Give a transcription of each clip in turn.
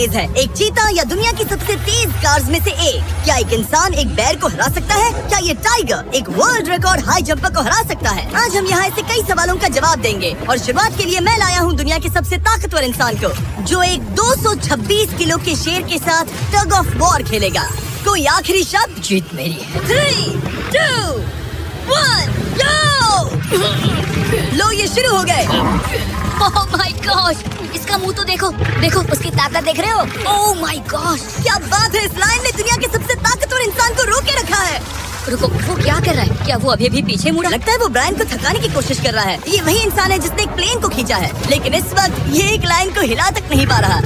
तेज है, एक चीता या दुनिया की सबसे तेज कार्स में से एक? क्या एक इंसान एक बैर को हरा सकता है? क्या ये टाइगर एक वर्ल्ड रिकॉर्ड हाई जंपर को हरा सकता है? आज हम यहाँ ऐसे कई सवालों का जवाब देंगे और शुरुआत के लिए मैं लाया हूँ दुनिया के सबसे ताकतवर इंसान को, जो एक 226 किलो के शेर के साथ टग ऑफ वॉर खेलेगा। कोई आखिरी शब्द? जीत मेरी है। 3, 2, 1, लो ये शुरू हो गए। ओह माय गॉश, इसका मुंह तो देखो, देखो उसकी ताकत देख रहे हो? ओह माय गॉश, क्या बात है, इस लाइन ने दुनिया के सबसे ताकतवर इंसान को रोके रखा है। रुको, वो क्या कर रहा है? क्या वो अभी भी पीछे मुड़ा? लगता है वो ब्रायन को थकाने की कोशिश कर रहा है। ये वही इंसान है जिसने एक प्लेन को खींचा है, लेकिन इस वक्त ये एक लाइन को हिला तक नहीं पा रहा।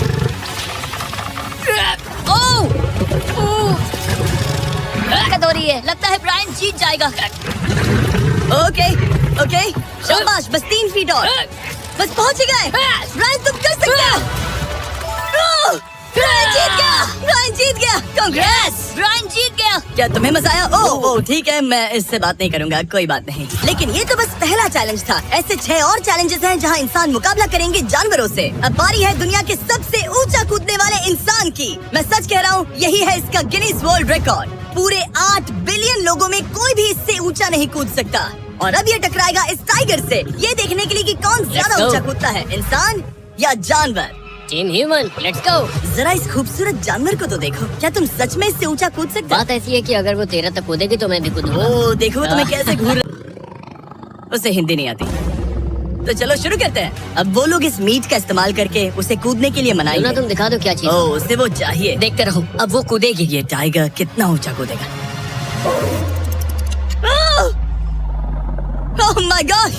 ताकत हो रही है, लगता है ब्रायन जीत जाएगा। ओके, शाबाश, बस 3 फीट और, बस पहुंच ही गए। ब्रायन तुम कर सकते हो। ब्रायन जीत गया। कांग्रेस, ब्रायन जीत गया। क्या तुम्हें मजा आया? ओह ठीक है, मैं इससे बात नहीं करूंगा, कोई बात नहीं। लेकिन ये तो बस पहला चैलेंज था। ऐसे 6 और चैलेंजेस हैं जहां इंसान मुकाबला करेंगे जानवरों से। अब बारी है दुनिया के सबसे ऊंचा कूदने वाले इंसान की। मैं सच कह रहा हूँ, यही है इसका गिनीज वर्ल्ड रिकॉर्ड। पूरे 8 बिलियन लोगों में कोई भी इससे ऊंचा नहीं कूद सकता। और अब ये टकराएगा इस टाइगर से, ये देखने के लिए कि कौन ज्यादा ऊंचा कूदता है, इंसान या जानवर। Team human, let's go. जरा इस खूबसूरत जानवर को तो देखो, क्या तुम सच में इससे ऊंचा कूद सकते हो? बात ऐसी है कि अगर वो 13 तक कूदेगी तो मैं भी कूदूंगा। ओ देखो वो तुम्हें कैसे घूर रहा। उसे हिंदी नहीं आती, तो चलो शुरू करते हैं। अब वो लोग इस मीट का इस्तेमाल करके उसे कूदने के लिए मनाएंगे। तुम दिखा दो क्या चीज। ओ उसे वो चाहिए। देखते रहो, अब वो कूदेगी। ये टाइगर कितना ऊंचा कूदेगा। Oh my God.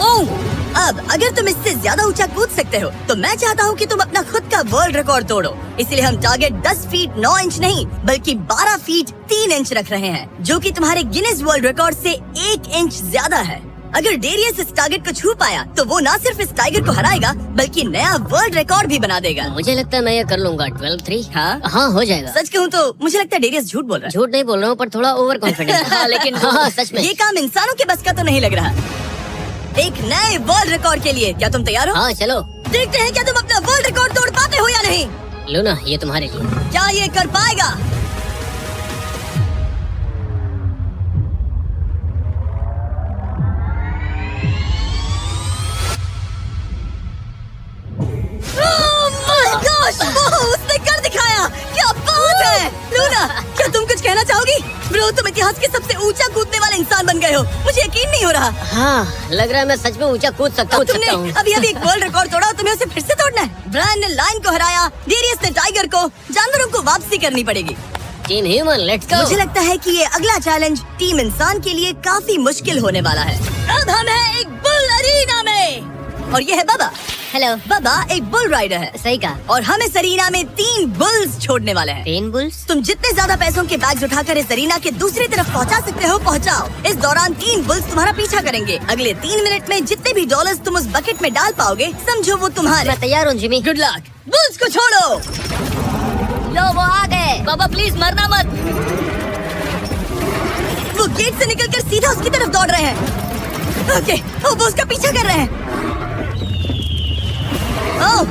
ओह अब अगर तुम इससे ज्यादा ऊंचा कूद सकते हो तो मैं चाहता हूँ कि तुम अपना खुद का वर्ल्ड रिकॉर्ड तोड़ो। इसलिए हम टारगेट 10 फीट 9 इंच नहीं बल्कि 12 फीट 3 इंच रख रहे हैं, जो कि तुम्हारे गिनीज वर्ल्ड रिकॉर्ड से 1 इंच ज्यादा है। अगर डेरियस इस टारगेट को छू पाया तो वो न सिर्फ इस टाइगर को हराएगा बल्कि नया वर्ल्ड रिकॉर्ड भी बना देगा। मुझे लगता है मैं ये कर लूंगा। 12-3। हाँ हो जाएगा। सच कहूँ तो मुझे लगता है डेरियस झूठ बोल रहा है। झूठ नहीं बोल रहा हूँ, पर थोड़ा ओवर कॉन्फिडेंस। लेकिन हाँ सच में ये काम इंसानों के बस का तो नहीं लग रहा। एक नए वर्ल्ड रिकॉर्ड के लिए क्या तुम तैयार हो? हाँ चलो देखते हैं क्या तुम अपना वर्ल्ड रिकॉर्ड तोड़ पाते हो या नहीं। लूना, ये तुम्हारे लिए। क्या ये कर पाएगा? उसने कर दिखाया। क्या बात है लूना, क्या तुम कुछ कहना चाहोगी? ब्रो तुम इतिहास के सबसे ऊंचा कूदने वाले इंसान बन गए हो, मुझे यकीन नहीं हो रहा। हाँ लग रहा है मैं सच में ऊंचा कूद सकता हूँ। तुमने अभी एक वर्ल्ड रिकॉर्ड तोड़ा, तुम्हें उसे फिर से तोड़ना है। ब्रायन ने लाइन को हराया, डेरियस ने टाइगर को, जानवरों को वापसी करनी पड़ेगी। Team human, let's go. मुझे लगता है कि ये अगला चैलेंज टीम इंसान के लिए काफी मुश्किल होने वाला है। अब हम हैं एक बुल अरीना में और ये है बाबा। हेलो। बाबा एक बुल राइडर है। सही कहा। और हम इस अरीना में 3 बुल्स छोड़ने वाले हैं। 3 बुल्स? तुम जितने ज्यादा पैसों के बैग्स उठाकर इस अरीना के दूसरी तरफ पहुंचा सकते हो पहुंचाओ। इस दौरान 3 बुल्स तुम्हारा पीछा करेंगे। अगले 3 मिनट में जितने भी डॉलर्स तुम उस बकेट में डाल पाओगे समझो वो तुम्हारे। मैं तैयार हूँ जिमी। Good luck. बुल्स को छोड़ो। लो वो आ गए। बाबा प्लीज मरना मत। वो गेट से निकलकर सीधा उसकी तरफ दौड़ रहे हैं। ओके, वो उसका पीछा कर रहे हैं। ओह,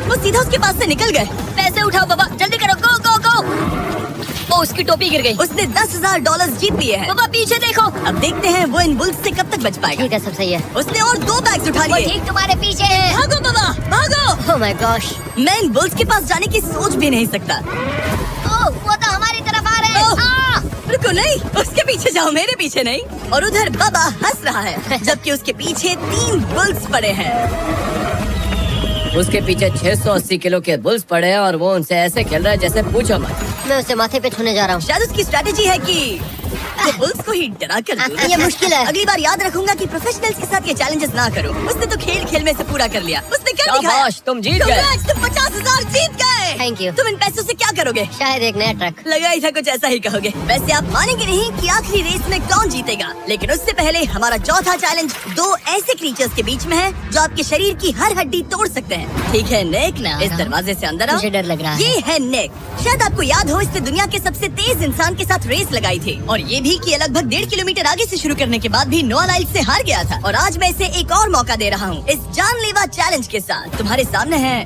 वो सीधा उसके पास से निकल गए। पैसे उठाओ बाबा, जल्दी करो, गो गो गो। ओ उसकी टोपी गिर गई। उसने $10,000 जीत लिए हैं। बाबा पीछे देखो। अब देखते हैं वो इन बुल्स से कब तक बच पाएगा। ठीक है, सब सही है। उसने और 2 बैग्स उठा लिए। ठीक तुम्हारे पीछे है। भागो बाबा, भागो। ओह माय गॉश, मैं इन बुल्स के पास जाने की सोच भी नहीं सकता। ओह वो तो हमारी तरफ आ रहे हैं। रुको, नहीं, उसके पीछे जाओ, मेरे पीछे नहीं। और उधर बाबा हंस रहा है जबकि उसके पीछे 3 बुल्स पड़े हैं। उसके पीछे 680 किलो के बुल्स पड़े हैं और वो उनसे ऐसे खेल रहा है जैसे पूछो मत। मैं उसे माथे पे छूने जा रहा हूँ। शायद उसकी स्ट्रैटेजी है कि वो बुल्स को ही डरा कर दूं। ये मुश्किल है। अगली बार याद रखूंगा कि प्रोफेशनल्स के साथ ये चैलेंजेस ना करो। उसने तो खेल खेल में से पूरा कर लिया। उसने क्या दिखाया? शाबाश, तुम जीत गए। तुम 50,000 जीत गए। Thank you। तुम इन पैसों से क्या करोगे? शायद एक नया ट्रक। लगा ही था कुछ ऐसा ही कहोगे। वैसे आप मानेंगे नहीं कि आखिरी रेस में कौन जीतेगा, लेकिन उससे पहले हमारा चौथा चैलेंज 2 ऐसे क्रीचर्स के बीच में है जो आपके शरीर की हर हड्डी तोड़ सकते हैं। ठीक है निक, इस दरवाजे से अंदर आओ। मुझे डर लग रहा है। ये है निक। शायद आपको याद हो इसने दुनिया के सबसे तेज इंसान के साथ रेस लगाई थी और ये भी कि लगभग 1.5 किलोमीटर आगे से शुरू करने के बाद भी नोआ लाइल्स से हार गया था। और आज मैं इसे एक और मौका दे रहा हूँ इस जानलेवा चैलेंज के साथ। तुम्हारे सामने है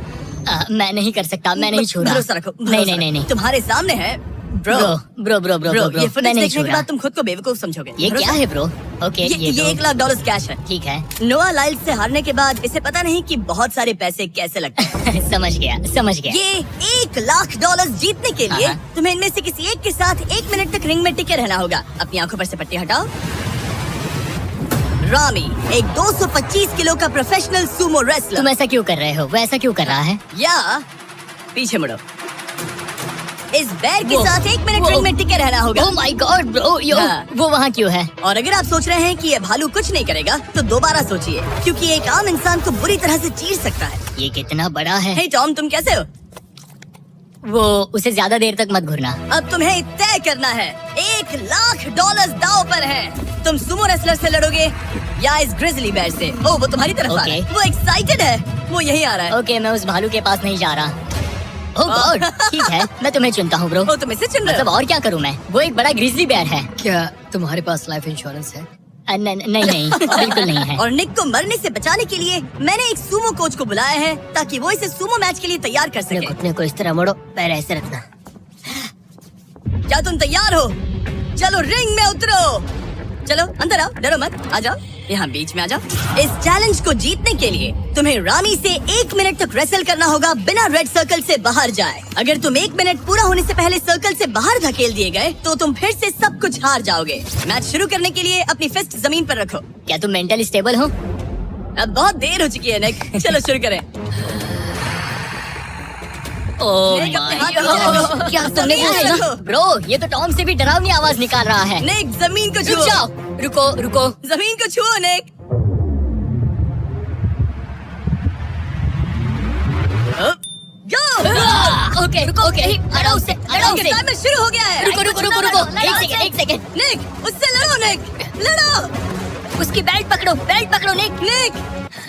मैं नहीं कर सकता, मैं नहीं छू रहा। भरोसा रखो, नहीं नहीं नहीं नहीं। तुम्हारे सामने है bro. Bro bro bro bro, bro ये मैं फुटेज नहीं देखने छू के रहा। बाद तुम खुद को बेवकूफ समझोगे। ये भरोसा- क्या है ब्रो? ओके ये तो $1 लाख कैश है। ठीक है। नोआ लाइल्स से हारने के बाद इसे पता नहीं कि बहुत सारे पैसे कैसे लगते हैं। समझ गया समझ गया। ये $1 लाख जीतने के लिए हाँ। तुम्हें इनमें से किसी एक के साथ 1 मिनट तक रिंग में टिके रहना होगा। अपनी आंखों पर से पट्टी हटाओ। रामी एक 225 किलो का प्रोफेशनल सूमो रेसलर। तुम ऐसा क्यों कर रहे हो? वो ऐसा क्यों कर रहा है? या पीछे मुड़ो। इस बैर के वो- साथ 1 मिनट वो- रिंग में टिके रहना होगा। ओह माय गॉड ब्रो, यो हाँ। वो वहाँ क्यों है? और अगर आप सोच रहे हैं कि ये भालू कुछ नहीं करेगा तो दोबारा सोचिए, क्योंकि एक आम इंसान को बुरी तरह से चीर सकता है। ये कितना बड़ा है। हे टॉम, तुम कैसे हो? वो उसे ज्यादा देर तक मत घूरना। अब तुम्हें तय करना है। $1 लाख दांव पर है। तुम सुमो रेसलर से लड़ोगे या इस ग्रिजली बेर से? ओ, वो तुम्हारी तरफ आ रहा है। Okay. वो एक्साइटेड है। वो यही आ रहा है। ओके, मैं उस भालू के पास नहीं जा रहा। ओह गॉड, ठीक है, मैं तुम्हें चुनता हूँ ब्रो। ओ, तुम इसे चुन रहे मतलब हो? और क्या करूँ मैं? वो एक बड़ा ग्रिजली बेयर है। क्या तुम्हारे पास लाइफ इंश्योरेंस है? नहीं नहीं बिल्कुल नहीं है। और निक को मरने से बचाने के लिए मैंने एक सूमो कोच को बुलाया है ताकि वो इसे सूमो मैच के लिए तैयार कर अपने सके। घुटने को इस तरह मोड़ो, पैर ऐसे रखना। क्या तुम तैयार हो? चलो रिंग में उतरो। चलो अंदर आओ, डरो मत, आ जाओ, यहाँ बीच में आ जाओ। इस चैलेंज को जीतने के लिए तुम्हें रामी से 1 मिनट तक रेसल करना होगा बिना रेड सर्कल से बाहर जाए। अगर तुम 1 मिनट पूरा होने से पहले सर्कल से बाहर धकेल दिए गए तो तुम फिर से सब कुछ हार जाओगे। मैच शुरू करने के लिए अपनी फिस्ट जमीन पर रखो। क्या तुम मेंटली स्टेबल हो? अब बहुत देर हो चुकी है निक, चलो शुरू करें। ओह निक, अपने हाथ माय नीचे रखो। गॉड, क्या तुमने जमीन वो पे सुना? रखो। ब्रो, ये तो टॉम से भी डरावनी आवाज निकाल रहा है। निक, जमीन को रुक छुओ। जाओ, रुको रुको। जमीन को छुओ निक। गो। ओके ओके, लड़ो उससे, लड़ो उससे। टाइमर शुरू हो गया है। रुको रुको रुको रुको, एक सेकंड। निक, उससे लड़ो निक, लड़ो। उसकी बेल्ट पकड़ो निक। निक,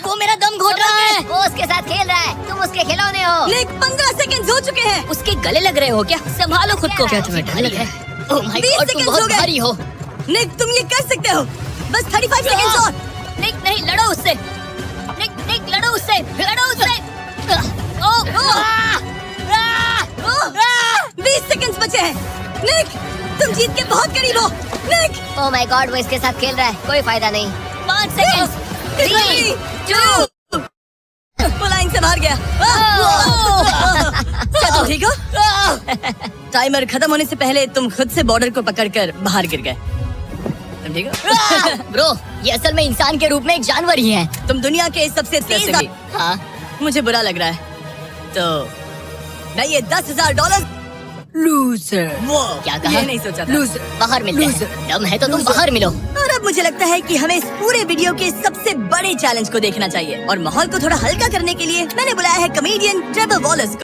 वो मेरा दम घोट रहा है। वो उसके साथ खेल रहा है, तुम उसके खिलौने हो। निक 15 सेकंड हो चुके हैं। उसके गले लग रहे हो क्या? संभालो खुद को। क्या तुम्हें डर लग है? ओह माय 20 गॉड, तुम seconds हो बहुत गए। भारी हो। निक, तुम ये कर सकते हो। बस 35 सेकंड और। निक नहीं, लड़ो उससे। निक लड़ो उससे, लड़ो उससे। ओह 20 सेकंड बचे हैं। निक, तुम जीत के बहुत करीब हो। निक, ओह माय गॉड, वो इसके साथ खेल रहा है, कोई फायदा नहीं। 5 सेकंड। 3, 2, वो लाइन से बाहर गया। क्या तुम ठीक हो? टाइमर खत्म होने से पहले तुम खुद से बॉर्डर को पकड़कर बाहर गिर गए। तुम ठीक हो? ब्रो, ये असल में इंसान के रूप में एक जानवर ही है। तुम दुनिया के सबसे तेज। हाँ, मुझे बुरा लग रहा है, तो मैं ये $10,000 लूजर। वो क्या कहा? ये नहीं सोचा था। लूजर। बाहर मिलते हैं। दम है तो तुम बाहर मिलो। और अब मुझे लगता है कि हमें इस पूरे वीडियो के सबसे बड़े चैलेंज को देखना चाहिए और माहौल को थोड़ा हल्का करने के लिए मैंने बुलाया है कॉमेडियन ट्रेवर वॉलस को।